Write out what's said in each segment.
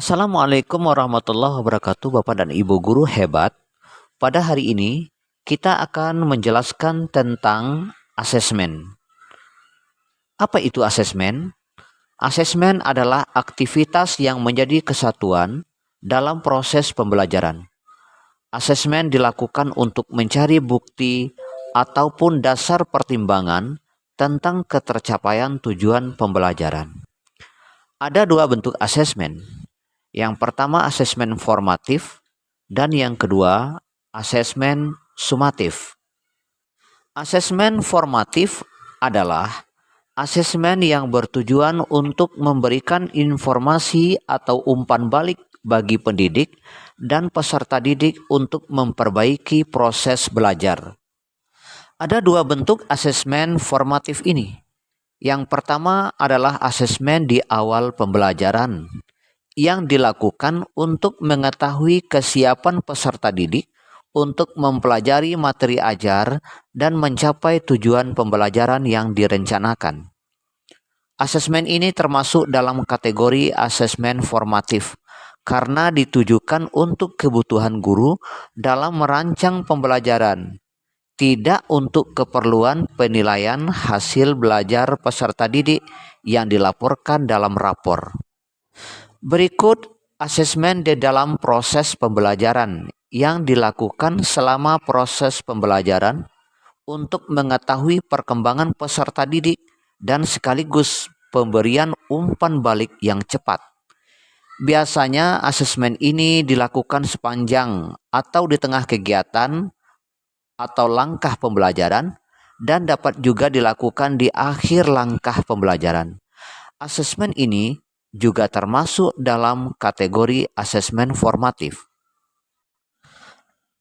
Assalamualaikum warahmatullahi wabarakatuh, Bapak dan Ibu guru hebat. Pada hari ini, kita akan menjelaskan tentang asesmen. Apa itu asesmen? Asesmen adalah aktivitas yang menjadi kesatuan dalam proses pembelajaran. Asesmen dilakukan untuk mencari bukti ataupun dasar pertimbangan tentang ketercapaian tujuan pembelajaran. Ada dua bentuk asesmen. Yang pertama asesmen formatif dan yang kedua asesmen sumatif. Asesmen formatif adalah asesmen yang bertujuan untuk memberikan informasi atau umpan balik bagi pendidik dan peserta didik untuk memperbaiki proses belajar. Ada dua bentuk asesmen formatif ini. Yang pertama adalah asesmen di awal pembelajaran yang dilakukan untuk mengetahui kesiapan peserta didik untuk mempelajari materi ajar dan mencapai tujuan pembelajaran yang direncanakan. Asesmen ini termasuk dalam kategori asesmen formatif karena ditujukan untuk kebutuhan guru dalam merancang pembelajaran, tidak untuk keperluan penilaian hasil belajar peserta didik yang dilaporkan dalam rapor. Berikut asesmen di dalam proses pembelajaran yang dilakukan selama proses pembelajaran untuk mengetahui perkembangan peserta didik dan sekaligus pemberian umpan balik yang cepat. Biasanya asesmen ini dilakukan sepanjang atau di tengah kegiatan atau langkah pembelajaran dan dapat juga dilakukan di akhir langkah pembelajaran. Asesmen ini juga termasuk dalam kategori asesmen formatif.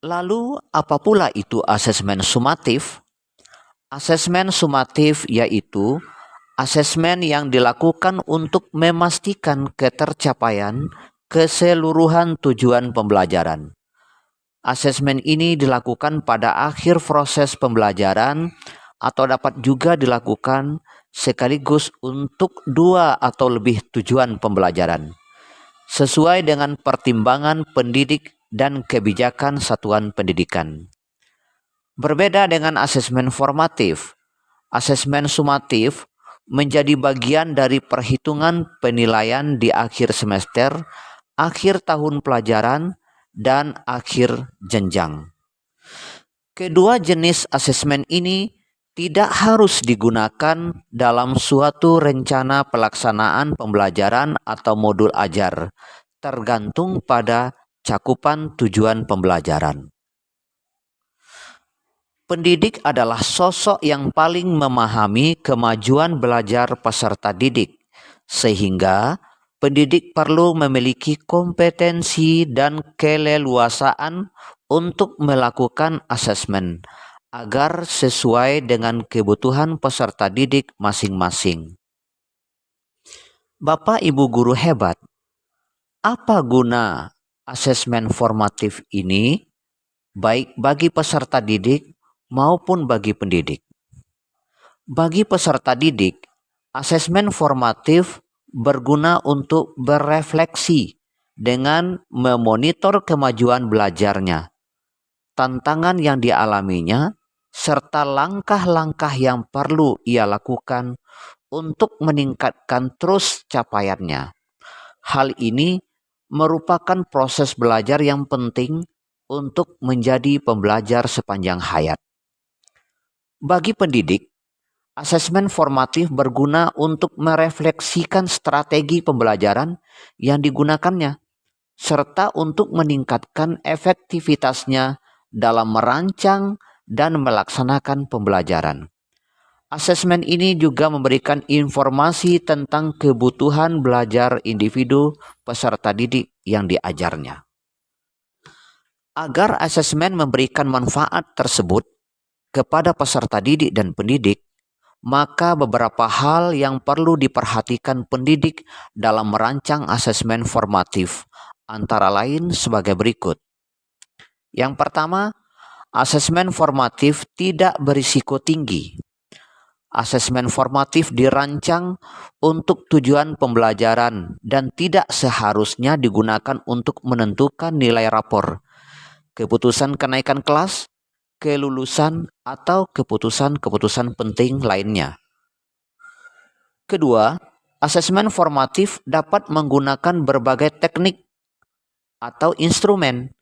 Lalu apa pula itu asesmen sumatif? Asesmen sumatif yaitu asesmen yang dilakukan untuk memastikan ketercapaian keseluruhan tujuan pembelajaran. Asesmen ini dilakukan pada akhir proses pembelajaran atau dapat juga dilakukan sekaligus untuk dua atau lebih tujuan pembelajaran, sesuai dengan pertimbangan pendidik dan kebijakan satuan pendidikan. Berbeda dengan asesmen formatif, asesmen sumatif menjadi bagian dari perhitungan penilaian di akhir semester, akhir tahun pelajaran, dan akhir jenjang. Kedua jenis asesmen ini tidak harus digunakan dalam suatu rencana pelaksanaan pembelajaran atau modul ajar, tergantung pada cakupan tujuan pembelajaran. Pendidik adalah sosok yang paling memahami kemajuan belajar peserta didik, sehingga pendidik perlu memiliki kompetensi dan keleluasaan untuk melakukan asesmen agar sesuai dengan kebutuhan peserta didik masing-masing. Bapak Ibu guru hebat, apa guna asesmen formatif ini baik bagi peserta didik maupun bagi pendidik? Bagi peserta didik, asesmen formatif berguna untuk berefleksi dengan memonitor kemajuan belajarnya, tantangan yang dialaminya, serta langkah-langkah yang perlu ia lakukan untuk meningkatkan terus capaiannya. Hal ini merupakan proses belajar yang penting untuk menjadi pembelajar sepanjang hayat. Bagi pendidik, asesmen formatif berguna untuk merefleksikan strategi pembelajaran yang digunakannya, serta untuk meningkatkan efektivitasnya dalam merancang dan melaksanakan pembelajaran. Asesmen ini juga memberikan informasi tentang kebutuhan belajar individu peserta didik yang diajarnya. Agar asesmen memberikan manfaat tersebut kepada peserta didik dan pendidik, maka beberapa hal yang perlu diperhatikan pendidik dalam merancang asesmen formatif, antara lain sebagai berikut. Yang pertama, asesmen formatif tidak berisiko tinggi. Asesmen formatif dirancang untuk tujuan pembelajaran dan tidak seharusnya digunakan untuk menentukan nilai rapor, keputusan kenaikan kelas, kelulusan, atau keputusan-keputusan penting lainnya. Kedua, asesmen formatif dapat menggunakan berbagai teknik atau instrumen.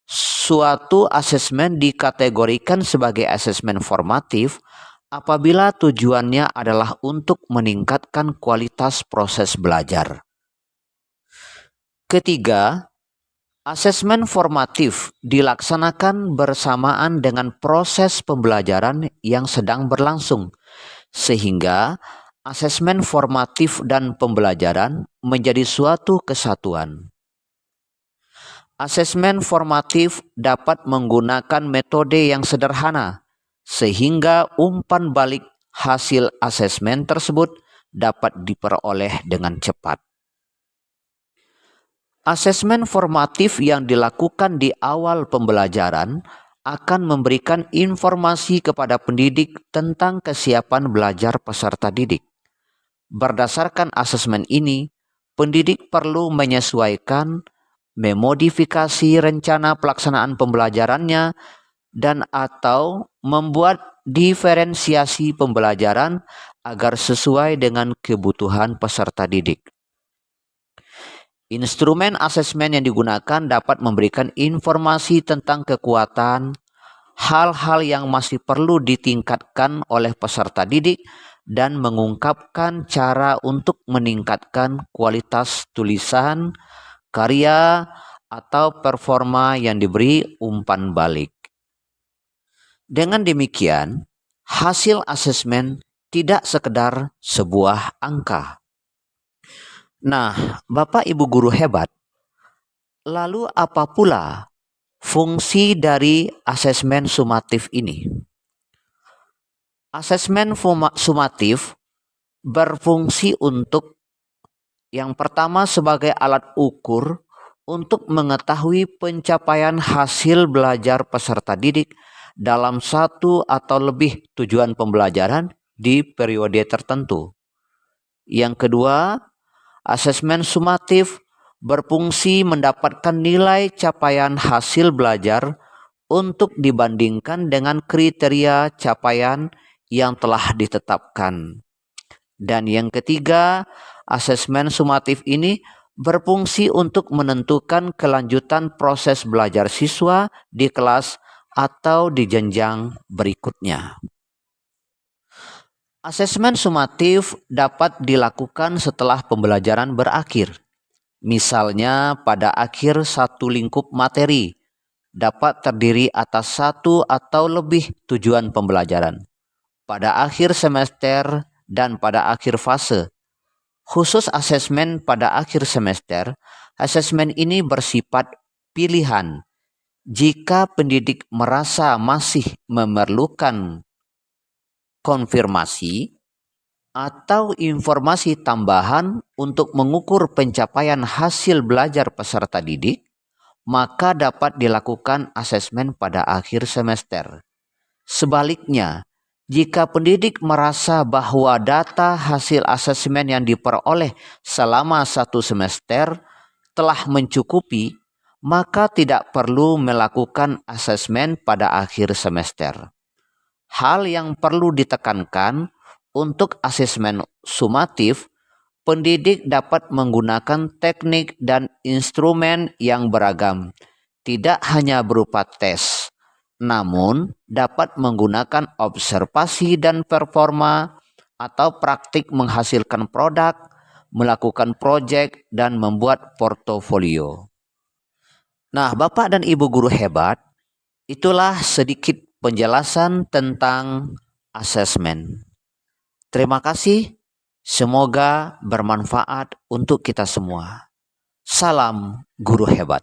Suatu asesmen dikategorikan sebagai asesmen formatif apabila tujuannya adalah untuk meningkatkan kualitas proses belajar. Ketiga, asesmen formatif dilaksanakan bersamaan dengan proses pembelajaran yang sedang berlangsung, sehingga asesmen formatif dan pembelajaran menjadi suatu kesatuan. Asesmen formatif dapat menggunakan metode yang sederhana, sehingga umpan balik hasil asesmen tersebut dapat diperoleh dengan cepat. Asesmen formatif yang dilakukan di awal pembelajaran akan memberikan informasi kepada pendidik tentang kesiapan belajar peserta didik. Berdasarkan asesmen ini, pendidik perlu menyesuaikan, memodifikasi rencana pelaksanaan pembelajarannya, dan atau membuat diferensiasi pembelajaran agar sesuai dengan kebutuhan peserta didik. Instrumen asesmen yang digunakan dapat memberikan informasi tentang kekuatan, hal-hal yang masih perlu ditingkatkan oleh peserta didik, dan mengungkapkan cara untuk meningkatkan kualitas tulisan, karya, atau performa yang diberi umpan balik. Dengan demikian, hasil asesmen tidak sekedar sebuah angka. Nah, Bapak Ibu guru hebat, lalu apa pula fungsi dari asesmen sumatif ini? Asesmen sumatif berfungsi untuk yang pertama sebagai alat ukur untuk mengetahui pencapaian hasil belajar peserta didik dalam satu atau lebih tujuan pembelajaran di periode tertentu. Yang kedua, asesmen sumatif berfungsi mendapatkan nilai capaian hasil belajar untuk dibandingkan dengan kriteria capaian yang telah ditetapkan. Dan yang ketiga, asesmen sumatif ini berfungsi untuk menentukan kelanjutan proses belajar siswa di kelas atau di jenjang berikutnya. Asesmen sumatif dapat dilakukan setelah pembelajaran berakhir. Misalnya pada akhir satu lingkup materi, dapat terdiri atas satu atau lebih tujuan pembelajaran. Pada akhir semester dan pada akhir fase. Khusus asesmen pada akhir semester, asesmen ini bersifat pilihan. Jika pendidik merasa masih memerlukan konfirmasi atau informasi tambahan untuk mengukur pencapaian hasil belajar peserta didik, maka dapat dilakukan asesmen pada akhir semester. Sebaliknya, jika pendidik merasa bahwa data hasil asesmen yang diperoleh selama satu semester telah mencukupi, maka tidak perlu melakukan asesmen pada akhir semester. Hal yang perlu ditekankan untuk asesmen sumatif, pendidik dapat menggunakan teknik dan instrumen yang beragam, tidak hanya berupa tes, namun dapat menggunakan observasi dan performa atau praktik menghasilkan produk, melakukan proyek, dan membuat portofolio. Nah, Bapak dan Ibu guru hebat, itulah sedikit penjelasan tentang asesmen. Terima kasih, semoga bermanfaat untuk kita semua. Salam guru hebat.